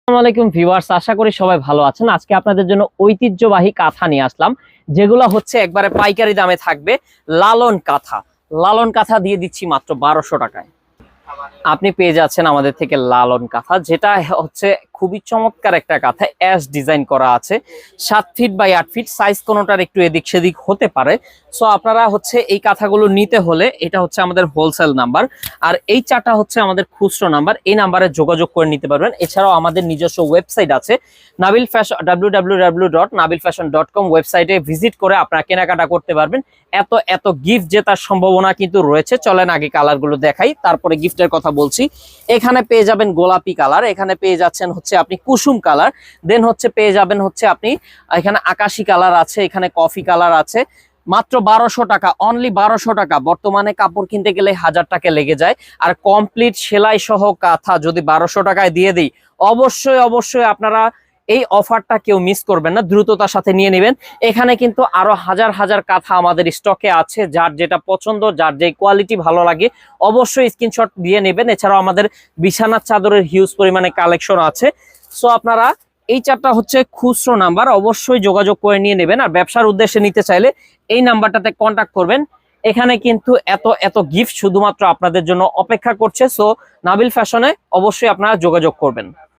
আসসালামু আলাইকুম ভিউয়ার্স, আশা করি সবাই ভালো আছেন। আজকে আপনাদের জন্য ঐতিহ্যবাহী কাঁথা নিয়ে আসলাম, যেগুলো হচ্ছে একবারে পাইকারি দামে থাকবে। লালন কাঁথা, লালন কাঁথা দিয়ে দিচ্ছি মাত্র 1200 টাকায়। আপনি পেয়ে যাচ্ছেন আমাদের থেকে লালন কাঁথা, যেটা হচ্ছে খুবই চমৎকার একটা কাঁথা। অ্যাশ ডিজাইন করা আছে, 7 ফিট বাই 8 ফিট সাইজ, কোনোটার একটু এদিক সেদিক হতে পারে। সো আপনারা হচ্ছে এই কাঁথাগুলো নিতে হলে এটা হচ্ছে আমাদের হোলসেল নাম্বার, আর এই চারটা হচ্ছে আমাদের খুচরো নাম্বার। এই নাম্বারে যোগাযোগ করে নিতে পারবেন। এছাড়াও আমাদের নিজস্ব ওয়েবসাইট আছে নাবিল ফ্যাশন, www.nabilfashion.com। ওয়েবসাইটে ভিজিট করে আপনারা কেনাকাটা করতে পারবেন। এত এত গিফট জেতার সম্ভাবনা কিন্তু রয়েছে। চলেন আগে কালারগুলো দেখাই, তারপরে গিফটের কথা বলছি। এখানে পেয়ে যাবেন গোলাপি কালার, এখানে পেয়ে যাচ্ছেন হচ্ছে আপনি কুসুম কালার, দেন হচ্ছে পেয়ে যাবেন হচ্ছে আপনি এখানে আকাশি কালার আছে, এখানে কফি কালার আছে। মাত্র 1200 টাকা, অনলি 1200 টাকা। বর্তমানে কাপড় কিনতে গেলে 1000 টাকা লেগে যায়, আর কমপ্লিট সেলাই সহ কাঁথা যদি 1200 টাকায় দিয়ে দিই, অবশ্যই অবশ্যই আপনারা এই অফারটা কেউ মিস করবেন না, দ্রুততার সাথে নিয়ে নেবেন। এখানে কিন্তু আরো হাজার হাজার কাঁথা আমাদের স্টকে আছে। যার যেটা পছন্দ, যার যে কোয়ালিটি ভালো লাগে, অবশ্যই স্ক্রিনশট দিয়ে নেবেন। এছাড়াও আমাদের বিছানার চাদরের হিউজ পরিমাণে কালেকশন আছে। সো আপনারা এই চারটা হচ্ছে খুচরো নাম্বার, অবশ্যই যোগাযোগ করে নিয়ে নেবেন। আর ব্যবসার উদ্দেশ্যে নিতে চাইলে এই নাম্বারটাতে কন্ট্যাক্ট করবেন। এখানে কিন্তু এত এত গিফট শুধুমাত্র আপনাদের জন্য অপেক্ষা করছে। সো নাবিল ফ্যাশনে অবশ্যই আপনারা যোগাযোগ করবেন।